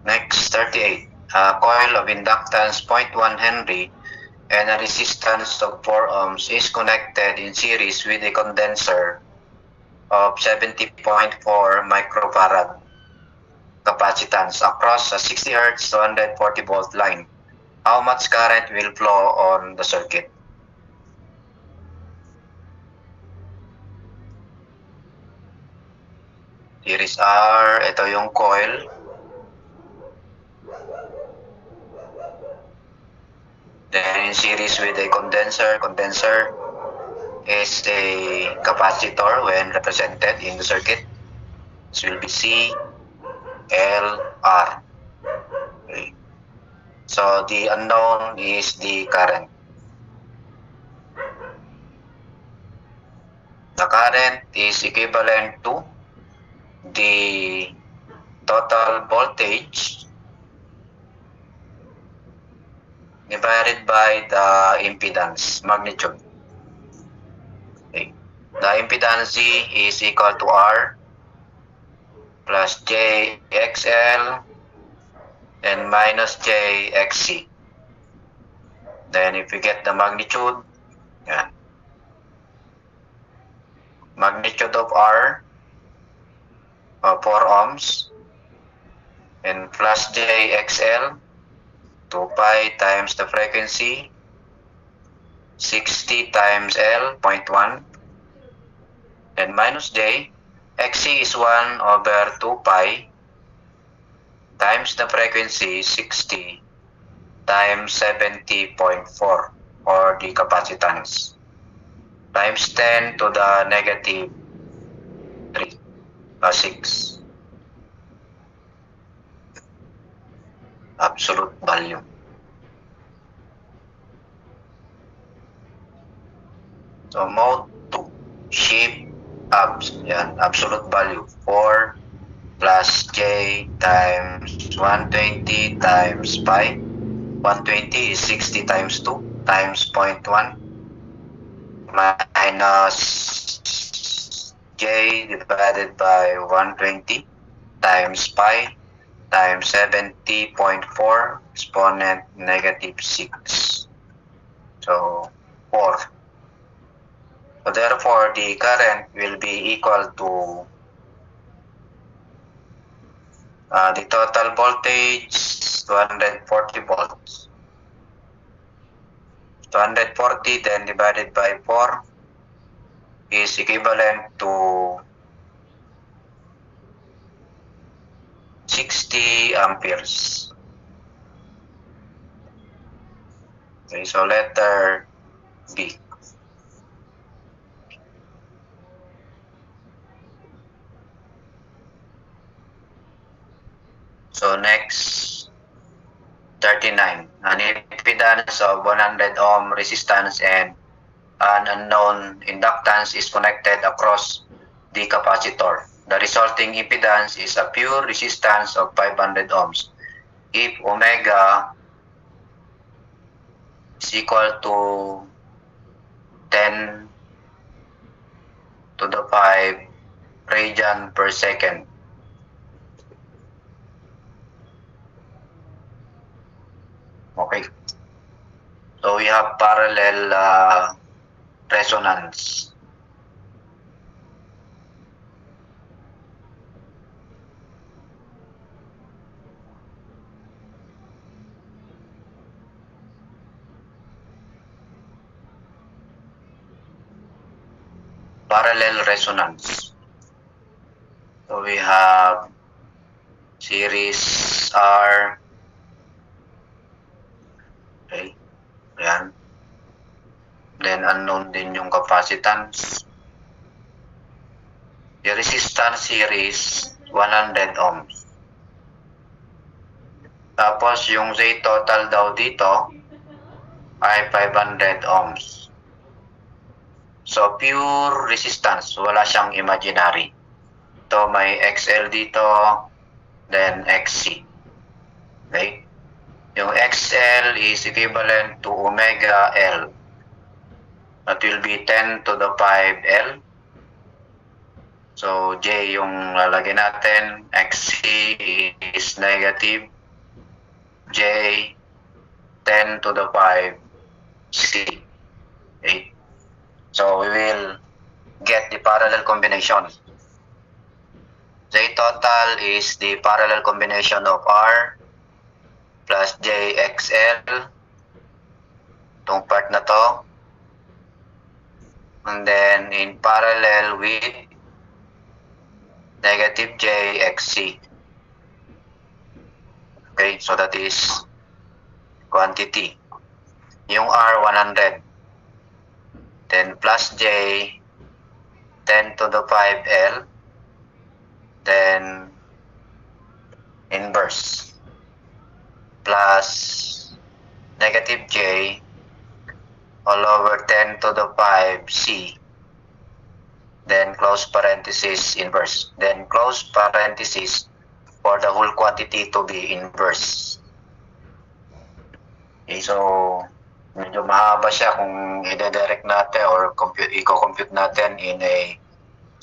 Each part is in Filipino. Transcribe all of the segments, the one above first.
Next, 38. A coil of inductance 0.1 Henry and a resistance of 4 ohms is connected in series with a condenser of 70.4 microfarad capacitance across a 60 Hz 240 volt line. How much current will flow on the circuit? Series R, ito yung coil. Then in series with a condenser. Condenser is a capacitor when represented in the circuit. This will be C, L, R. Okay. So the unknown is the current. The current is equivalent to the total voltage divided by the impedance magnitude. Okay. The impedance Z is equal to R plus JXL and minus JXC. Then if we get the magnitude, yan. Magnitude of R, 4 ohms, and plus JXL, 2 pi times the frequency, 60 times L, 0.1, and minus J, XC is 1 over 2 pi times the frequency, 60 times 70.4, or the capacitance, times 10 to the negative 6. Absolute value. So mode 2, shift abs, yan, absolute value 4 plus J times 120 times pi. 120 is 60 times 2 times 0.1 minus J divided by 120 times pi times 70.4 exponent negative 6. So 4. So therefore, the current will be equal to the total voltage, 240 volts. 240 then divided by 4 is equivalent to 60 amperes. Okay, so letter B. So next, 39. An impedance of 100 ohm resistance and an unknown inductance is connected across the capacitor. The resulting impedance is a pure resistance of 500 ohms. If omega is equal to 10 to the 5 radian per second, okay. So we have parallel resonance. Parallel resonance. So we have series R. Okay. Ayan. Then unknown din yung capacitance. The resistance series 100 ohms. Tapos yung Z total daw dito ay 500 ohms. So pure resistance, wala siyang imaginary. Ito may XL dito, then XC. Okay? Yung XL is equivalent to omega L. That will be 10 to the 5 L. So, J yung lalagay natin. XC is negative J 10 to the 5 C. Okay? So, we will get the parallel combination. J total is the parallel combination of R plus JXL. Itong part na to. And then, in parallel with negative JXC. Okay, so that is quantity. Yung R, 100. Then plus J, 10 to the 5L. Then inverse. Plus negative J all over 10 to the 5C. Then close parenthesis inverse. Then close parenthesis for the whole quantity to be inverse. Okay, so medyo mahaba siya kung i-direct natin or i-compute natin in a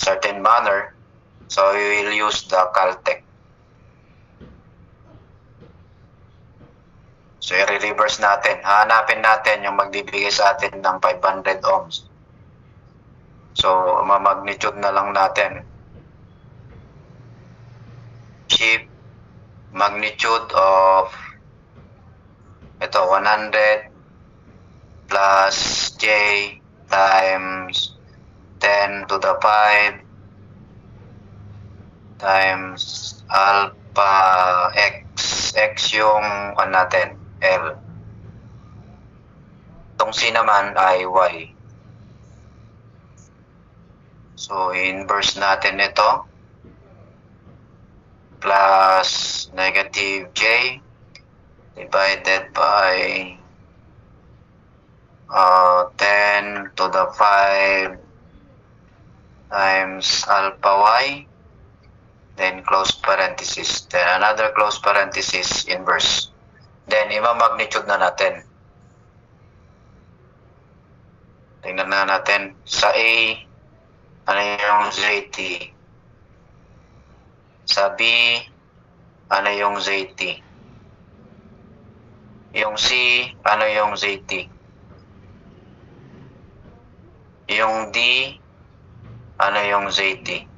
certain manner. So we will use the Caltech. So i-reverse natin. Hanapin natin yung magbibigay sa atin ng 500 ohms. So ma-magnitude na lang natin. Shift magnitude of ito 100 plus J times 10 to the 5 times alpha x yung natin L. Itong C naman ay Y. So inverse natin ito plus negative J divided by 10 to the 5 times alpha Y, then close parenthesis, then another close parenthesis inverse. Then ima-magnitude na natin. Tingnan na natin sa A, ano yung ZT? Sa B, ano yung ZT? Yung C, ano yung ZT? Yung D, ano yung ZT?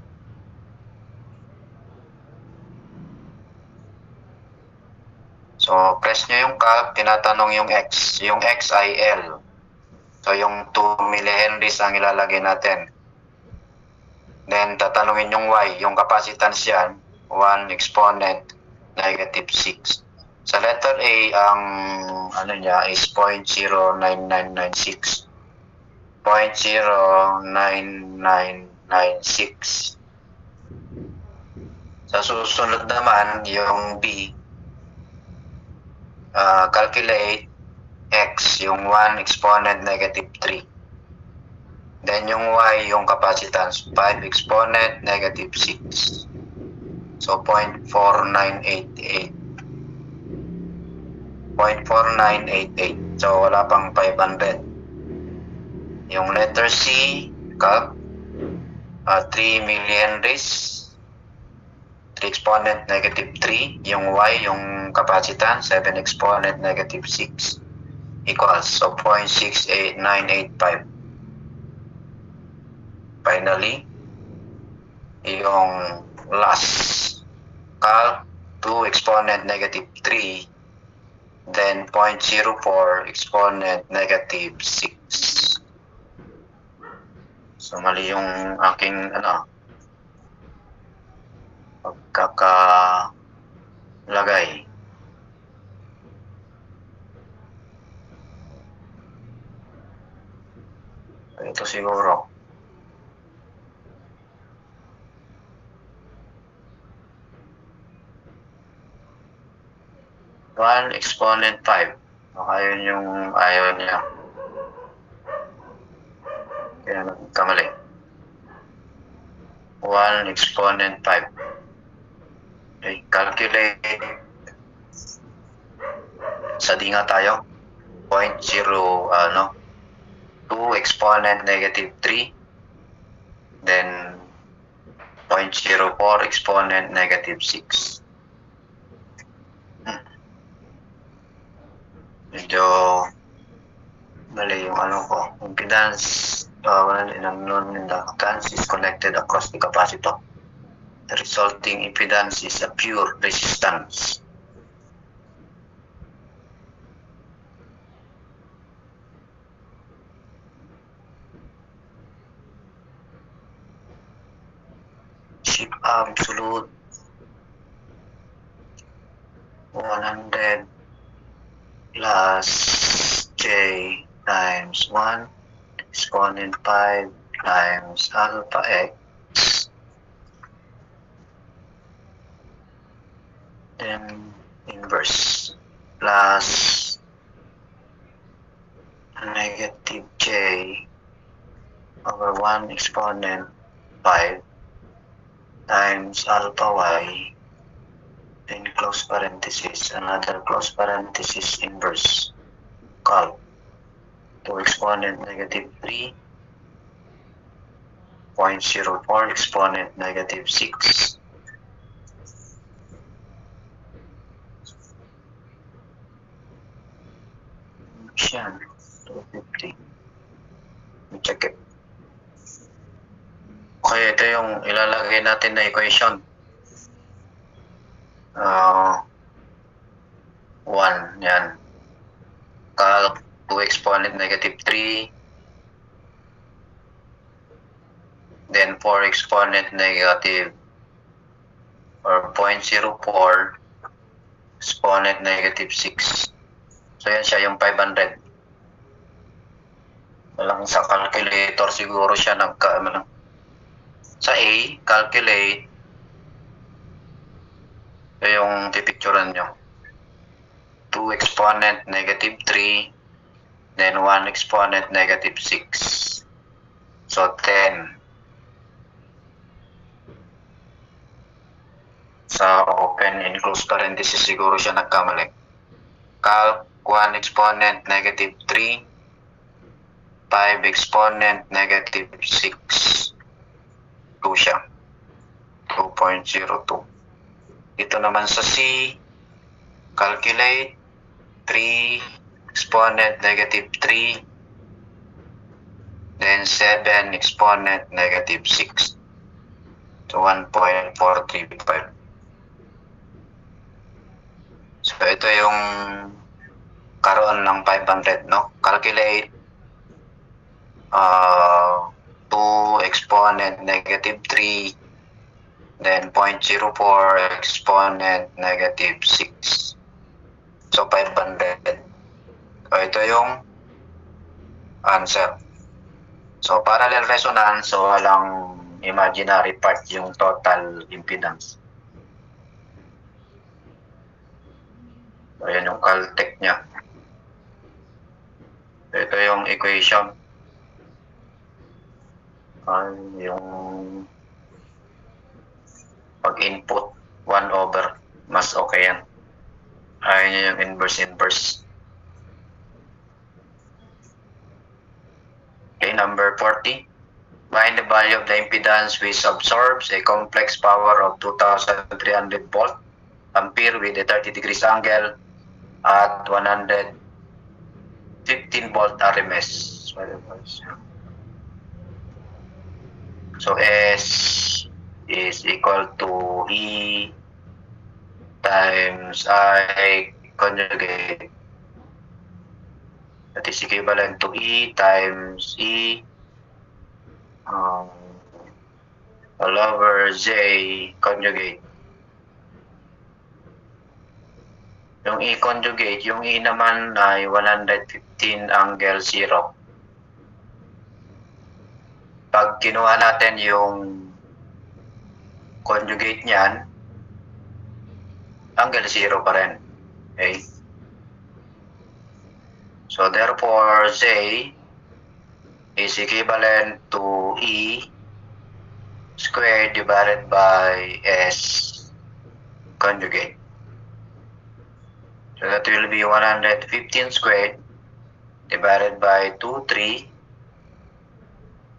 So, press nyo yung calc, tinatanong yung X. Yung X ay L. So, yung 2 millihenries ang ilalagay natin. Then, tatanungin yung Y. Yung capacitance yan, 1 exponent negative 6. Sa letter A, ang ano niya is 0.09996. 0.09996. Sa susunod naman, yung B, calculate X, yung 1 exponent negative 3. Then yung Y, yung capacitance, 5 exponent negative 6. So 0.4988. 0.4988. So wala pang 500. Yung letter C, calc, 3 millihenries. 3 exponent negative 3. Yung Y, yung capacitance, 7 exponent negative 6 equals, so 0.68985. Finally, yung last, calc, 2 exponent negative 3, then 0.04 exponent negative 6. So mali yung aking pagkakalagay. Ito siguro. One exponent 5. Baka yun yung ayaw niya. Kaya kamali. 1 exponent 5. Okay, calculate. Sa D nga tayo. 2 exponent negative 3. Then 0.04 exponent negative 6. Medyo mali yung ano ko. Impedance non-inductance is connected across the capacitor. The resulting impedance is a pure resistance. Shift absolute 100 plus J times 1 exponent 5 times alpha x, then inverse plus negative J over 1 exponent 5 times alpha y, then close parenthesis, another close parenthesis inverse, calc 2 exponent negative 3, 0.04 exponent negative 6, yan, 250. Check it. Okay, ito yung ilalagay natin na equation. 1, yan. Calc 2 exponent negative 3, then 4 exponent negative or 0.04 exponent negative 6. So yan siya yung 500. Walang sa calculator siguro siya sa A, calculate. Ito yung pipicturean nyo. 2 exponent negative 3, then 1 exponent negative 6. So 10. Sa open and close parenthesis siguro siya nagkamali. Calc 1 exponent negative 3, 5 exponent negative 6. 2 siya. 2.02. Ito naman sa C, calculate 3 exponent negative 3, then 7 exponent negative 6. So 1.435. So ito yung karoon ng 500, no? Calculate 2 exponent negative 3, then 0.04 exponent negative 6. So 500. So ito yung answer. So parallel resonance, so walang imaginary part yung total impedance. So yan yung Caltech niya. Ito yung equation. Yung pag-input 1 over, mas okay yan. Ayun yung inverse. Okay, number 40. Find the value of the impedance which absorbs a complex power of 2,300 volt ampere with a 30 degrees angle at 115 volt RMS. So S is equal to E times I conjugate. That is equivalent to E times E all over J conjugate. Yung E conjugate, yung E naman ay 115 angle 0. Pag kinuha natin yung conjugate niyan, angle 0 pa rin. Okay? So therefore, J is equivalent to E squared divided by S conjugate. So that will be 115 squared divided by 2, 3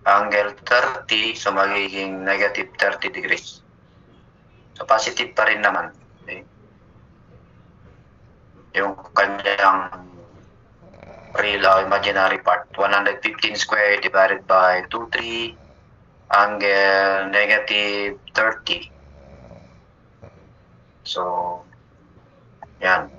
angle 30, so magiging negative 30 degrees. So positive pa rin naman. Okay? Yung kanyang real o imaginary part. 115 square divided by 23, angle negative 30. So, yan.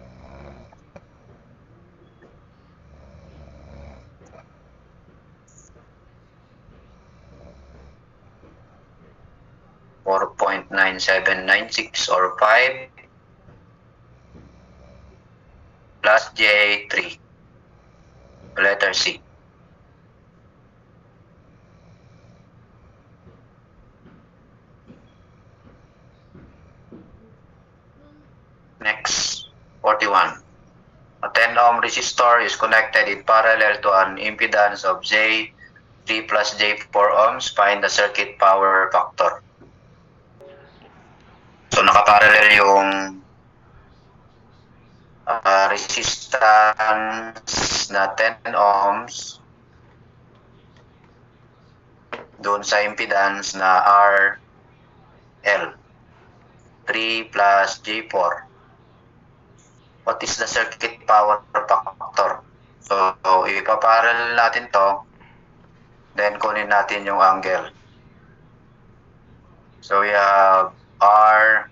.9796 or 5 plus J3. Letter C. Next, 41. A 10 ohm resistor is connected in parallel to an impedance of J3 plus J4 ohms. Find the circuit power factor. So nakaparallel yung resistance na 10 ohms doon sa impedance na RL 3 plus J4. What is the circuit power factor? So ipaparallel natin to, then kunin natin yung angle. So we have R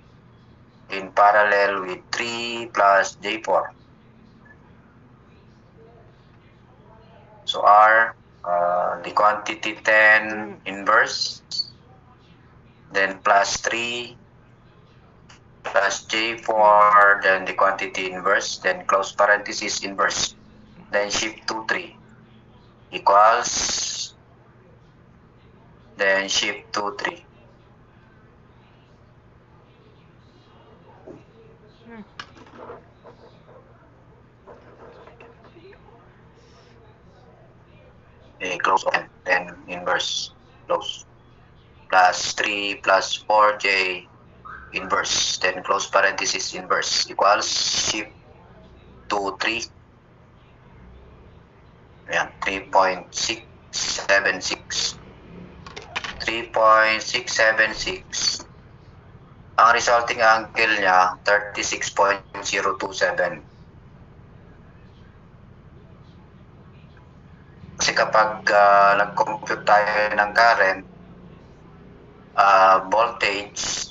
in parallel with 3 plus J4. So R, the quantity 10 inverse, then plus 3 plus J4, then the quantity inverse, then close parenthesis inverse, then shift to 3 equals, then shift to 3. Close open, then inverse, close, plus 3 plus 4J inverse, then close parenthesis inverse equals shift to 3. Ayan, 3.676. 3.676. Ang resulting angle niya, 36.027. Kasi kapag nag-compute tayo ng current, voltage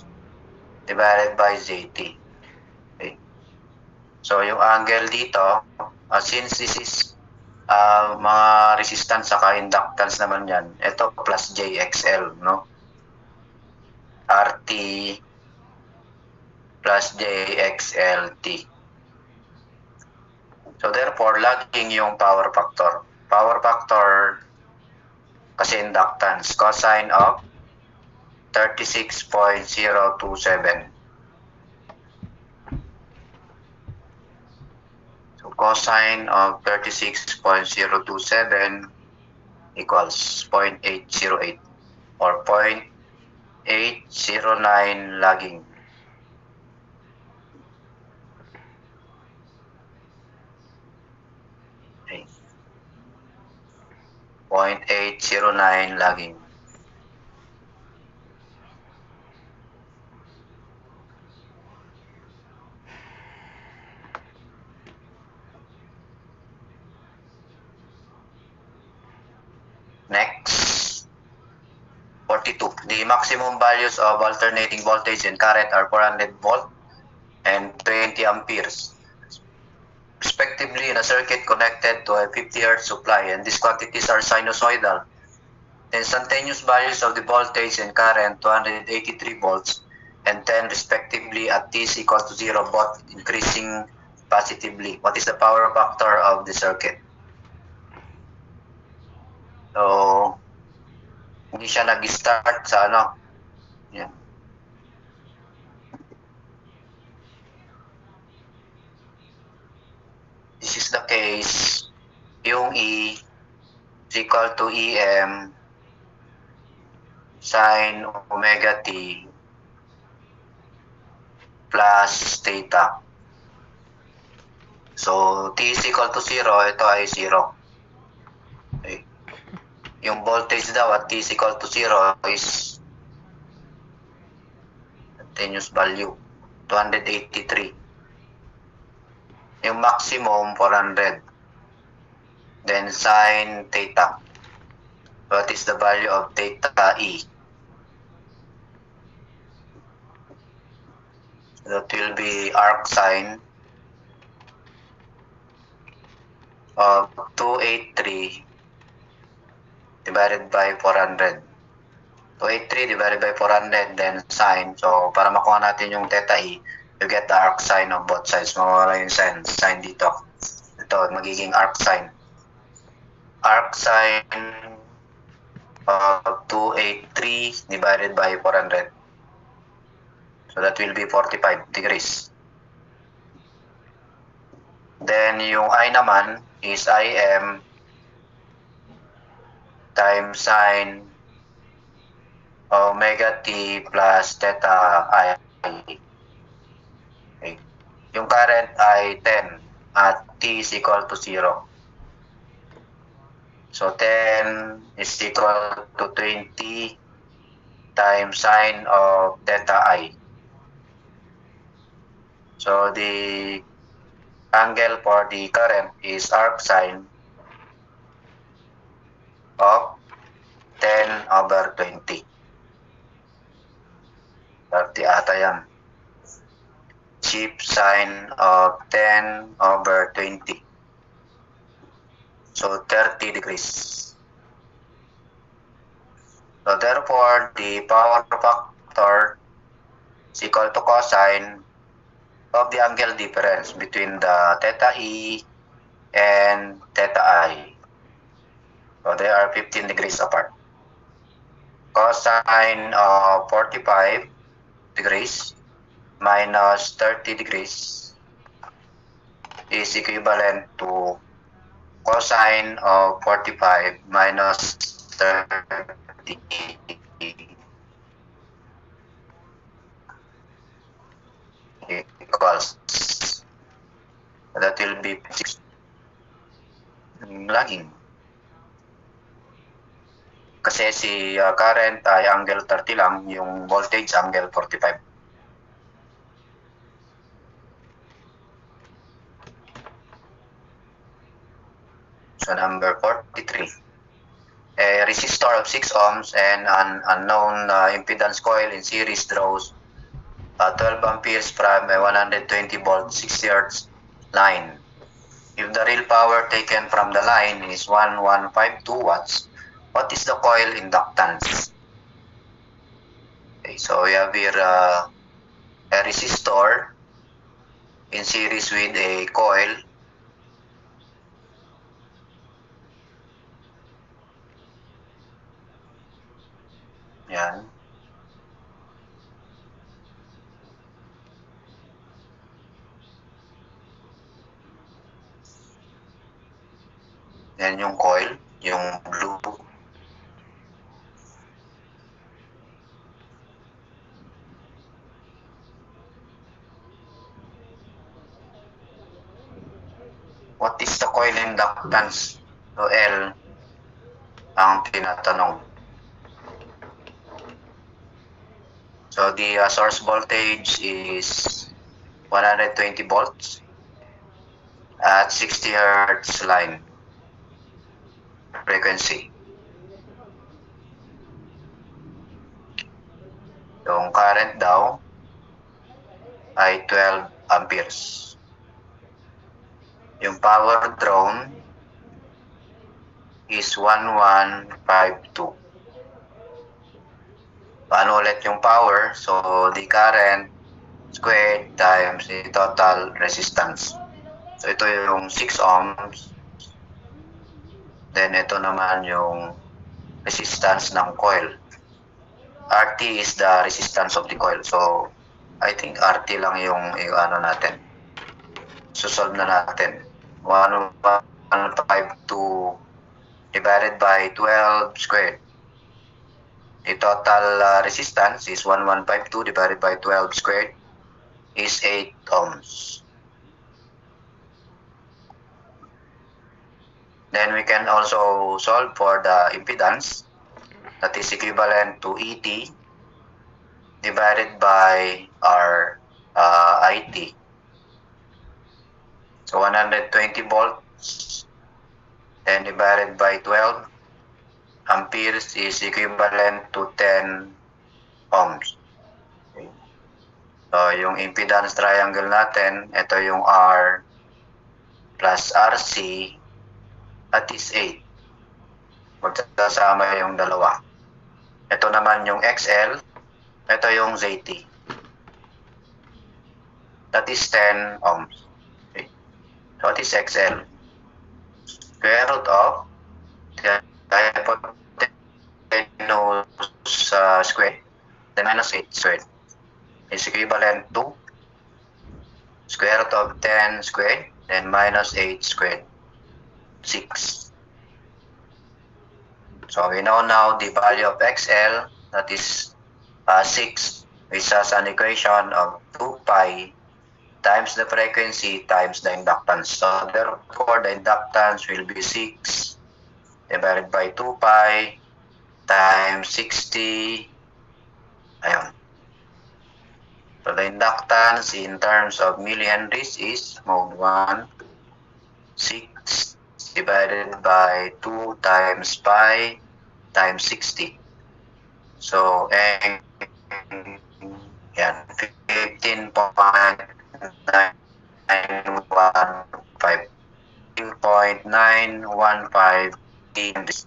divided by ZT. Okay. So yung angle dito, since this is mga resistance saka inductance naman yan, ito plus JXL, no? RT plus JXLT. So therefore, lagging yung power factor. Power factor kasi inductance, cosine of 36.027. So cosine of 36.027 equals 0.808 or 0.809 lagging. Okay. 0.809 lagging. Next, 42. The maximum values of alternating voltage and current are 400 volt and 20 amperes, respectively, in a circuit connected to a 50 Hz supply, and these quantities are sinusoidal. The instantaneous values of the voltage and current, 283 volts and 10 respectively at t is equal to 0, both increasing positively. What is the power factor of the circuit? So, hindi siya nag-start sa ano. Yan. This is the case. Yung E is equal to EM sin omega t plus theta. So, t is equal to 0, ito ay 0. Okay. Yung voltage daw at T is equal to 0 is continuous value, 283. Yung maximum, 400. Then sine theta. What is the value of theta E? That will be arc sine of 283 divided by 400. 283 divided by 400, then sine. So, para makuha natin yung theta E, you get the arc sine of both sides. Mawala yung sine dito. Ito, magiging arc sine. Arc sine of 283 divided by 400. So, that will be 45 degrees. Then, yung I naman is Im times sine omega t plus theta I. Okay. Yung current ay 10 at t is equal to 0. So 10 is equal to 20 times sine of theta I. So the angle for the current is arc sine of 10 over 20. 30 ata yan. Cheap sine of 10 over 20. So 30 degrees. So therefore, the power factor is equal to cosine of the angle difference between the theta E and theta I. So they are 15 degrees apart. Cosine of 45 degrees minus 30 degrees is equivalent to cosine of 45 minus 30 equals, that will be 6. Laging. Kasi si current ay angle 30 lang, yung voltage angle 45. So number 43. A resistor of 6 ohms and an unknown impedance coil in series draws 12 amperes from a 120 volt 60 hertz line. If the real power taken from the line is 1152 watts, what is the coil inductance? Okay, so we have here a resistor in series with a coil. Yan. Yan yung coil, yung blue. What is the coil inductance? So L ang tinatanong. So the source voltage is 120 volts at 60 hertz line frequency. Yung current daw ay 12 amperes. Yung power drawn is 1152. Paano ulit yung power? So the current squared times the total resistance. So ito yung 6 ohms. Then ito naman yung resistance ng coil. RT is the resistance of the coil. So I think RT lang yung ano natin. So solve na natin. 1152 divided by 12 squared. The total resistance is 1152 divided by 12 squared is 8 ohms. Then we can also solve for the impedance, that is equivalent to ET divided by our IT. So 120 volts, then divided by 12 amperes is equivalent to 10 ohms. Okay. So yung impedance triangle natin, ito yung R plus RC at is 8. Magsasama yung dalawa. Ito naman yung XL, ito yung ZT. That is 10 ohms. Okay. So what is XL? Square root of the hypotenuse squared, then minus 8 squared is equivalent to square root of 10 squared, then minus 8 squared, 6. So we know now the value of XL, that is 6, which has an equation of 2 pi times the frequency times the inductance. So therefore, the inductance will be 6 divided by 2 pi times 60. Ayun. So the inductance in terms of millihenries is mode 1, 6 divided by 2 times pi times 60. So, yan, 15.915